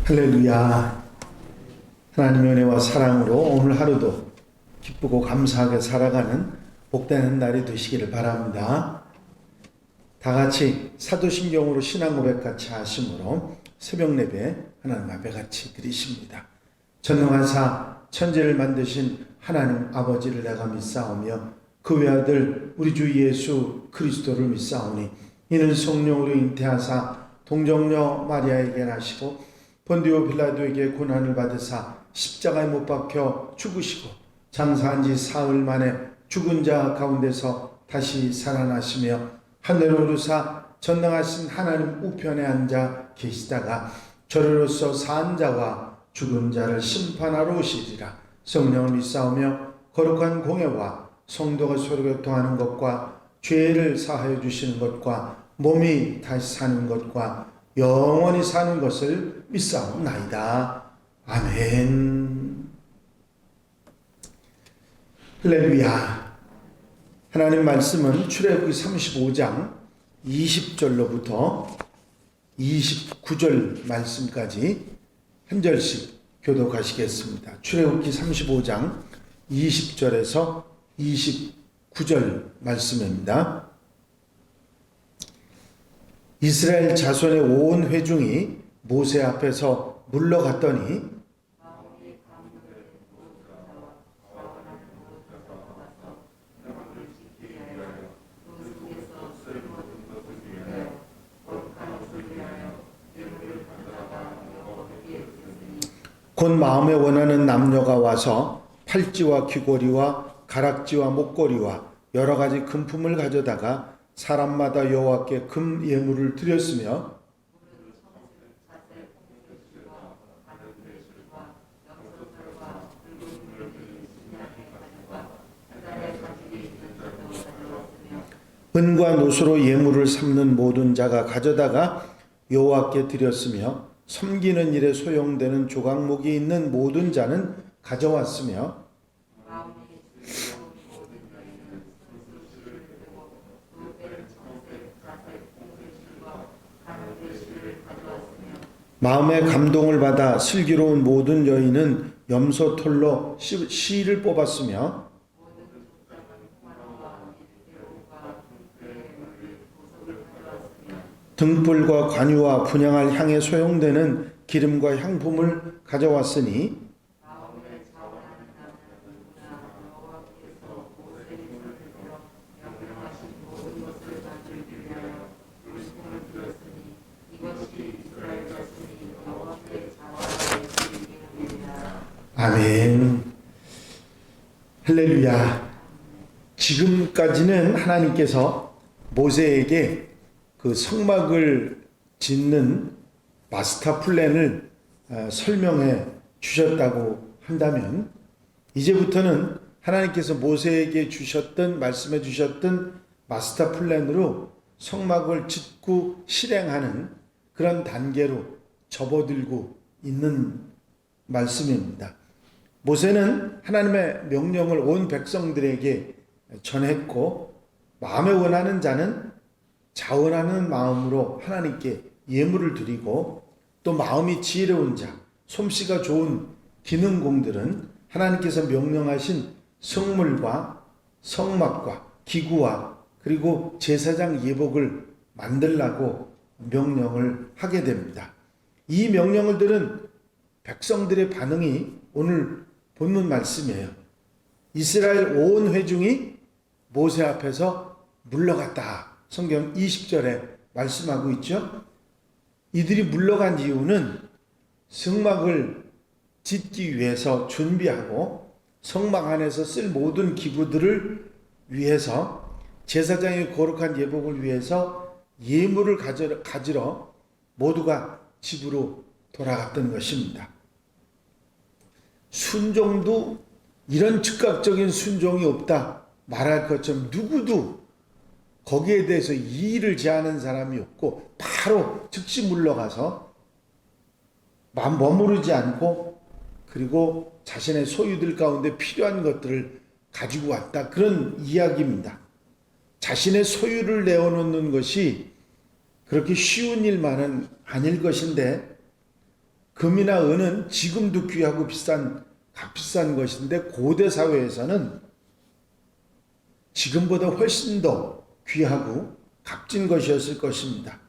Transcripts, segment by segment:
할렐루야. 하나님의 은혜와 사랑으로 오늘 하루도 기쁘고 감사하게 살아가는 복되는 날이 되시기를 바랍니다. 다 같이 사도신경으로 신앙 고백 같이 하심으로 새벽 예배 하나님 앞에 같이 드리십니다. 전능하사 천지를 만드신 하나님 아버지를 내가 믿사오며 그 외아들 우리 주 예수 그리스도를 믿사오니 이는 성령으로 잉태하사 동정녀 마리아에게 나시고 본디오 빌라도에게 고난을 받으사 십자가에 못 박혀 죽으시고 장사한 지 사흘 만에 죽은 자 가운데서 다시 살아나시며 하늘로 오르사 전능하신 하나님 우편에 앉아 계시다가 저리로서 산 자와 죽은 자를 심판하러 오시리라. 성령을 믿사오며 거룩한 공예와 성도가 서로 교통하는 것과 죄를 사하여 주시는 것과 몸이 다시 사는 것과 영원히 사는 것을 믿사옵나이다. 아멘. 할렐루야. 하나님 말씀은 출애굽기 35장 20절로부터 29절 말씀까지 한 절씩 교독하시겠습니다. 출애굽기 35장 20절에서 29절 말씀입니다. 이스라엘 자손의 온 회중이 모세 앞에서 물러갔더니 곧 마음에 원하는 남녀가 와서 팔찌와 귀고리와 가락지와 목걸이와 여러 가지 금품을 가져다가 사람마다 여호와께 금 예물을 드렸으며 은과 노소로 예물을 삼는 모든 자가 가져다가 여호와께 드렸으며 섬기는 일에 소용되는 조각목이 있는 모든 자는 가져왔으며 마음의 감동을 받아 슬기로운 모든 여인은 염소털로 실을 뽑았으며 등불과 관유와 분향할 향에 소용되는 기름과 향품을 가져왔으니 아멘. 할렐루야. 지금까지는 하나님께서 모세에게 그 성막을 짓는 마스터 플랜을 설명해 주셨다고 한다면 이제부터는 하나님께서 모세에게 주셨던 말씀해 주셨던 마스터 플랜으로 성막을 짓고 실행하는 그런 단계로 접어들고 있는 말씀입니다. 모세는 하나님의 명령을 온 백성들에게 전했고 마음에 원하는 자는 자원하는 마음으로 하나님께 예물을 드리고 또 마음이 지혜로운 자, 솜씨가 좋은 기능공들은 하나님께서 명령하신 성물과 성막과 기구와 그리고 제사장 예복을 만들라고 명령을 하게 됩니다. 이 명령을 들은 백성들의 반응이 오늘 본문 말씀이에요. 이스라엘 온 회중이 모세 앞에서 물러갔다. 성경 20절에 말씀하고 있죠. 이들이 물러간 이유는 성막을 짓기 위해서 준비하고 성막 안에서 쓸 모든 기구들을 위해서 제사장의 거룩한 예복을 위해서 예물을 가지러 모두가 집으로 돌아갔던 것입니다. 순종도 이런 즉각적인 순종이 없다 말할 것처럼 누구도 거기에 대해서 이의를 제하는 사람이 없고 바로 즉시 물러가서 머무르지 않고 그리고 자신의 소유들 가운데 필요한 것들을 가지고 왔다. 그런 이야기입니다. 자신의 소유를 내어놓는 것이 그렇게 쉬운 일만은 아닐 것인데 금이나 은은 지금도 귀하고 값비싼 것인데 고대 사회에서는 지금보다 훨씬 더 귀하고 값진 것이었을 것입니다.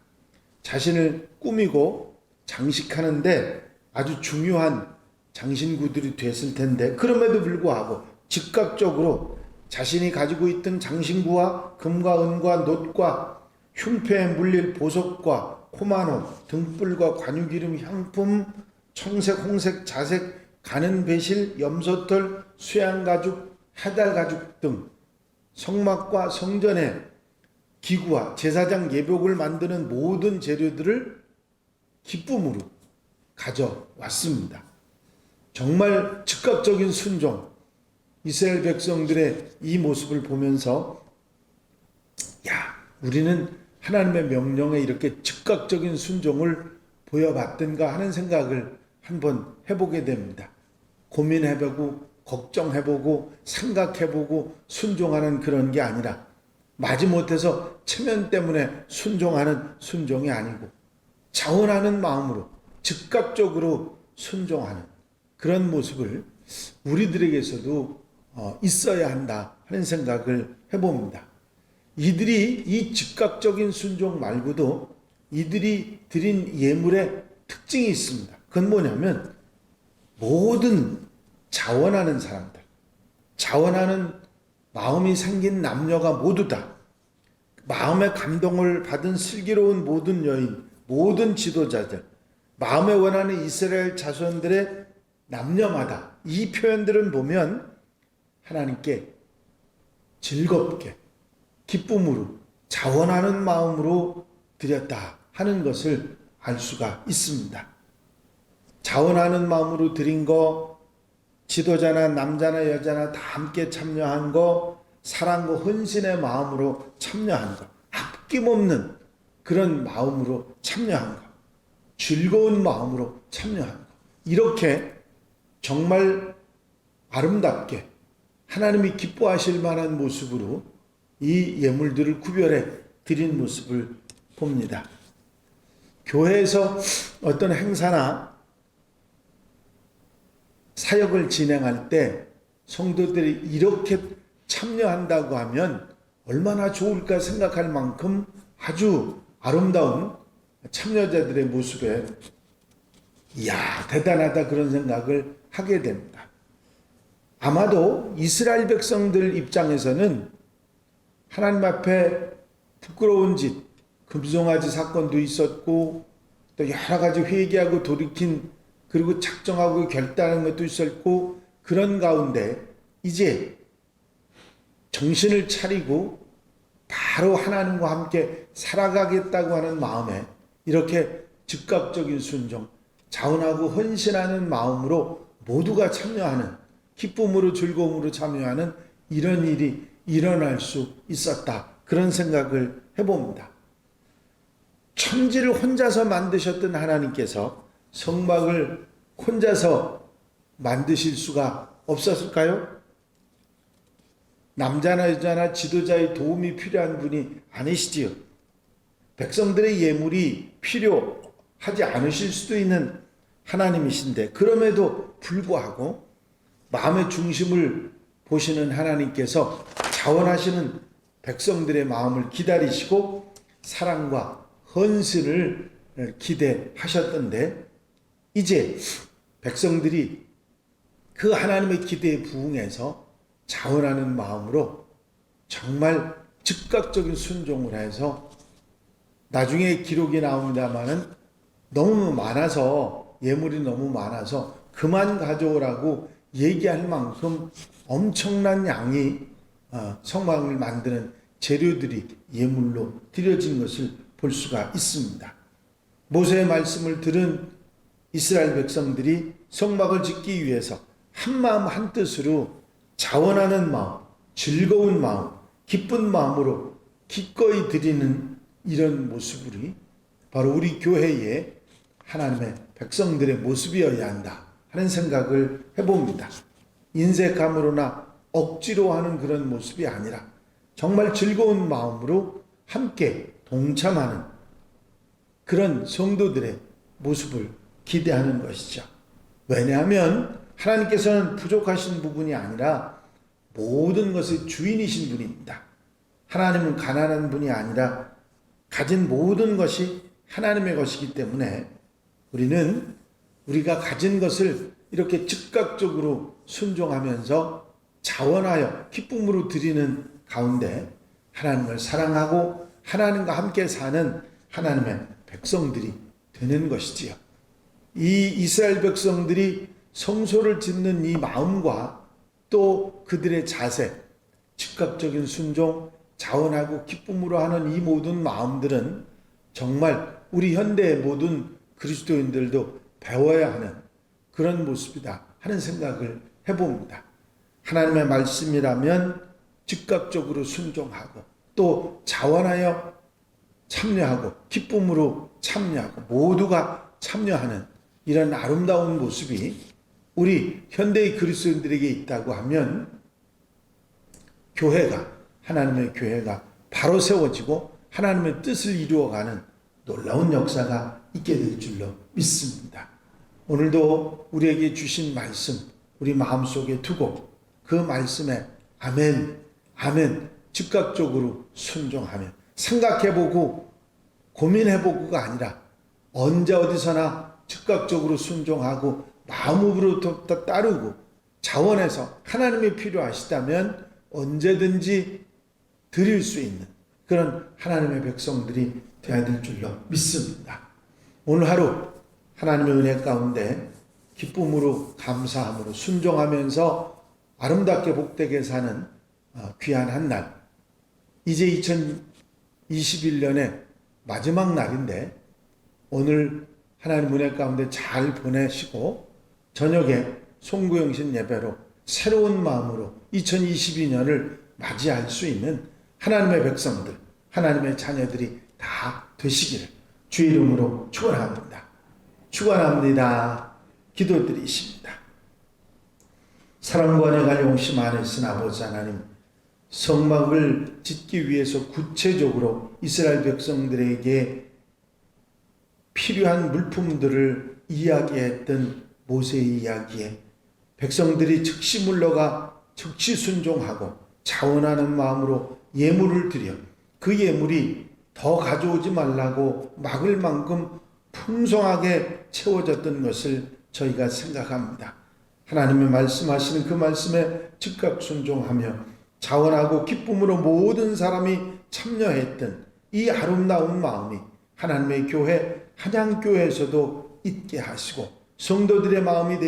자신을 꾸미고 장식하는데 아주 중요한 장신구들이 됐을 텐데, 그럼에도 불구하고 즉각적으로 자신이 가지고 있던 장신구와 금과 은과 놋과 흉패에 물릴 보석과 코마노, 등불과 관유기름, 향품, 청색, 홍색, 자색, 가는 배실, 염소털, 수양가죽, 해달가죽 등 성막과 성전의 기구와 제사장 예복을 만드는 모든 재료들을 기쁨으로 가져왔습니다. 정말 즉각적인 순종, 이스라엘 백성들의 이 모습을 보면서 우리는 하나님의 명령에 이렇게 즉각적인 순종을 보여봤던가 하는 생각을 한번 해보게 됩니다. 고민해보고 걱정해보고 생각해보고 순종하는 그런 게 아니라, 마지못해서 체면 때문에 순종하는 순종이 아니고 자원하는 마음으로 즉각적으로 순종하는 그런 모습을 우리들에게서도 있어야 한다 하는 생각을 해봅니다. 이들이 이 즉각적인 순종 말고도 이들이 드린 예물에 특징이 있습니다. 그건 뭐냐면 모든 자원하는 사람들, 자원하는 마음이 생긴 남녀가 모두 다, 마음의 감동을 받은 슬기로운 모든 여인, 모든 지도자들, 마음에 원하는 이스라엘 자손들의 남녀마다 이 표현들은 보면 하나님께 즐겁게 기쁨으로 자원하는 마음으로 드렸다 하는 것을 알 수가 있습니다. 자원하는 마음으로 드린 거, 지도자나 남자나 여자나 다 함께 참여한 거, 사랑과 헌신의 마음으로 참여한 거, 아낌없는 그런 마음으로 참여한 거, 즐거운 마음으로 참여한 거, 이렇게 정말 아름답게 하나님이 기뻐하실 만한 모습으로 이 예물들을 구별해 드린 모습을 봅니다. 교회에서 어떤 행사나 사역을 진행할 때 성도들이 이렇게 참여한다고 하면 얼마나 좋을까 생각할 만큼 아주 아름다운 참여자들의 모습에 이야 대단하다 그런 생각을 하게 됩니다. 아마도 이스라엘 백성들 입장에서는 하나님 앞에 부끄러운 짓, 금송아지 사건도 있었고 또 여러 가지 회개하고 돌이킨 그리고 작정하고 결단한 것도 있었고, 그런 가운데 이제 정신을 차리고 바로 하나님과 함께 살아가겠다고 하는 마음에 이렇게 즉각적인 순종, 자원하고 헌신하는 마음으로 모두가 참여하는, 기쁨으로 즐거움으로 참여하는 이런 일이 일어날 수 있었다, 그런 생각을 해봅니다. 천지를 혼자서 만드셨던 하나님께서 성막을 혼자서 만드실 수가 없었을까요? 남자나 여자나 지도자의 도움이 필요한 분이 아니시지요. 백성들의 예물이 필요하지 않으실 수도 있는 하나님이신데, 그럼에도 불구하고 마음의 중심을 보시는 하나님께서 자원하시는 백성들의 마음을 기다리시고 사랑과 헌신을 기대하셨던데, 이제 백성들이 그 하나님의 기대에 부응해서 자원하는 마음으로 정말 즉각적인 순종을 해서, 나중에 기록이 나옵니다마는 너무 많아서, 예물이 너무 많아서 그만 가져오라고 얘기할 만큼 엄청난 양이 성막을 만드는 재료들이 예물로 드려진 것을 볼 수가 있습니다. 모세의 말씀을 들은 이스라엘 백성들이 성막을 짓기 위해서 한마음 한뜻으로 자원하는 마음, 즐거운 마음, 기쁜 마음으로 기꺼이 드리는 이런 모습이 바로 우리 교회의 하나님의 백성들의 모습이어야 한다 하는 생각을 해봅니다. 인색함으로나 억지로 하는 그런 모습이 아니라 정말 즐거운 마음으로 함께 동참하는 그런 성도들의 모습을 기대하는 것이죠. 왜냐하면 하나님께서는 부족하신 부분이 아니라 모든 것의 주인이신 분입니다. 하나님은 가난한 분이 아니라 가진 모든 것이 하나님의 것이기 때문에 우리는 우리가 가진 것을 이렇게 즉각적으로 순종하면서 자원하여 기쁨으로 드리는 가운데 하나님을 사랑하고 하나님과 함께 사는 하나님의 백성들이 되는 것이지요. 이 이스라엘 백성들이 성소를 짓는 이 마음과 또 그들의 자세, 즉각적인 순종, 자원하고 기쁨으로 하는 이 모든 마음들은 정말 우리 현대의 모든 그리스도인들도 배워야 하는 그런 모습이다 하는 생각을 해봅니다. 하나님의 말씀이라면 즉각적으로 순종하고 또 자원하여 참여하고 기쁨으로 참여하고 모두가 참여하는 이런 아름다운 모습이 우리 현대의 그리스도인들에게 있다고 하면 교회가, 하나님의 교회가 바로 세워지고 하나님의 뜻을 이루어가는 놀라운 역사가 있게 될 줄로 믿습니다. 오늘도 우리에게 주신 말씀 우리 마음속에 두고 그 말씀에 아멘, 아멘 즉각적으로 순종하며 생각해보고 고민해보고가 아니라 언제 어디서나 즉각적으로 순종하고 마음으로부터 따르고 자원해서 하나님이 필요하시다면 언제든지 드릴 수 있는 그런 하나님의 백성들이 되어야 될 줄로 믿습니다. 오늘 하루 하나님의 은혜 가운데 기쁨으로 감사함으로 순종하면서 아름답게 복되게 사는 귀한 한 날, 이제 2021년의 마지막 날인데 오늘 하나님 은혜 가운데 잘 보내시고 저녁에 송구영신 예배로 새로운 마음으로 2022년을 맞이할 수 있는 하나님의 백성들, 하나님의 자녀들이 다 되시기를 주의 이름으로 축원합니다. 축원합니다. 기도드리십니다. 사랑과 은혜가 용심 안에 있은 아버지 하나님, 성막을 짓기 위해서 구체적으로 이스라엘 백성들에게 필요한 물품들을 이야기했던 모세의 이야기에 백성들이 즉시 물러가 즉시 순종하고 자원하는 마음으로 예물을 드려 그 예물이 더 가져오지 말라고 막을 만큼 풍성하게 채워졌던 것을 저희가 생각합니다. 하나님의 말씀하시는 그 말씀에 즉각 순종하며 자원하고 기쁨으로 모든 사람이 참여했던 이 아름다운 마음이 하나님의 교회 한양교회에서도 있게 하시고 성도들의 마음이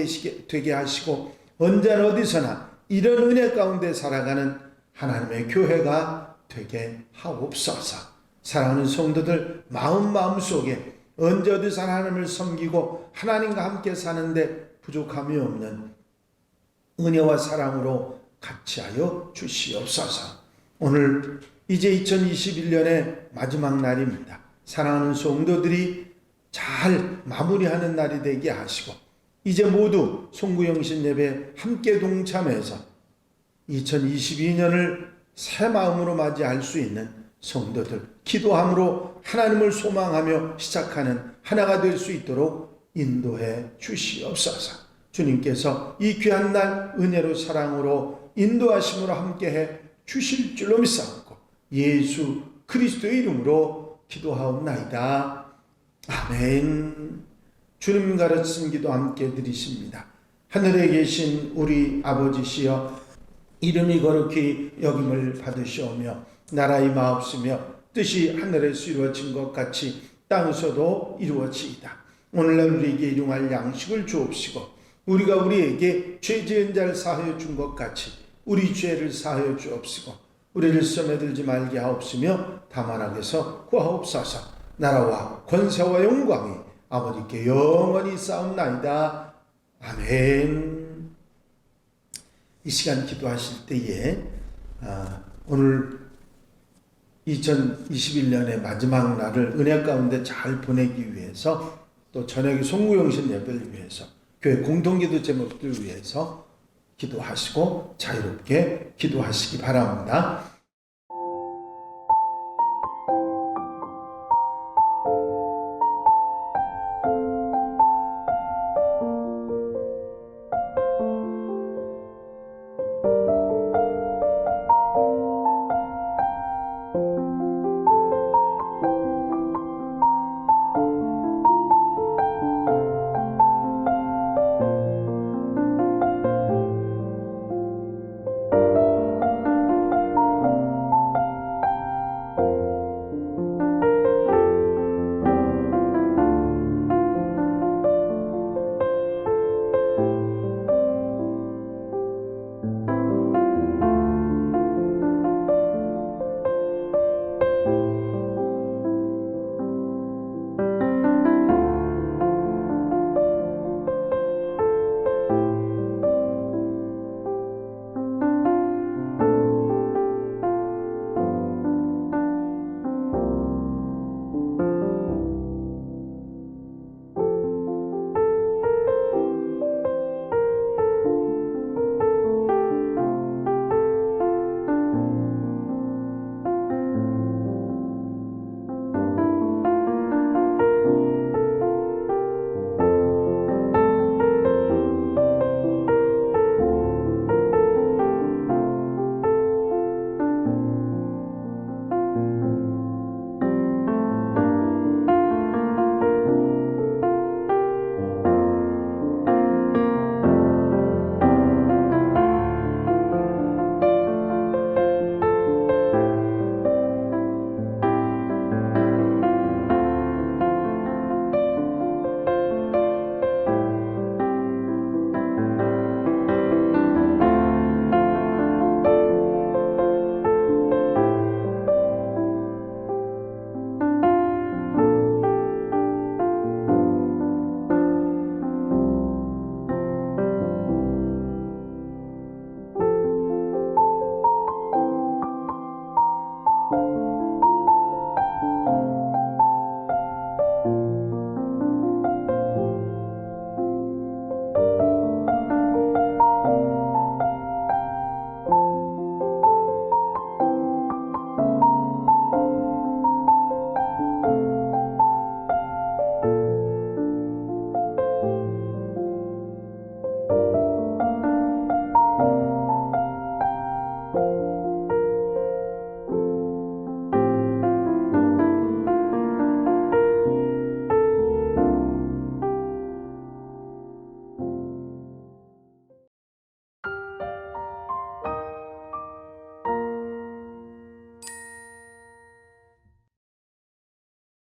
되게 하시고 언제나 어디서나 이런 은혜 가운데 살아가는 하나님의 교회가 되게 하옵소서. 사랑하는 성도들 마음속에 언제 어디서 하나님을 섬기고 하나님과 함께 사는데 부족함이 없는 은혜와 사랑으로 같이 하여 주시옵소서. 오늘 이제 2021년의 마지막 날입니다. 사랑하는 성도들이 잘 마무리하는 날이 되게 하시고 이제 모두 송구영신 예배 함께 동참해서 2022년을 새 마음으로 맞이할 수 있는 성도들, 기도함으로 하나님을 소망하며 시작하는 하나가 될 수 있도록 인도해 주시옵소서. 주님께서 이 귀한 날 은혜로 사랑으로 인도하심으로 함께해 주실 줄로 믿사옵고 예수 그리스도의 이름으로 기도하옵나이다. 아멘. 주님 가르친 기도 함께 드리십니다. 하늘에 계신 우리 아버지시여, 이름이 거룩히 여김을 받으시오며 나라의 마옵시며 뜻이 하늘에서 이루어진 것 같이 땅에서도 이루어지이다. 오늘날 우리에게 일용할 양식을 주옵시고 우리가 우리에게 죄 지은 자를 사하여 준 것 같이 우리 죄를 사하여 주옵시고 우리를 시험에 들지 말게 하옵시며 다만 악에서 구하옵소서. 나라와 권세와 영광이 아버지께 영원히 쌓옵나이다. 아멘. 이 시간 기도하실 때에 오늘 2021년의 마지막 날을 은혜 가운데 잘 보내기 위해서 또 저녁에 송구영신 예배를 위해서 교회 공동기도 제목들 위해서 기도하시고 자유롭게 기도하시기 바랍니다.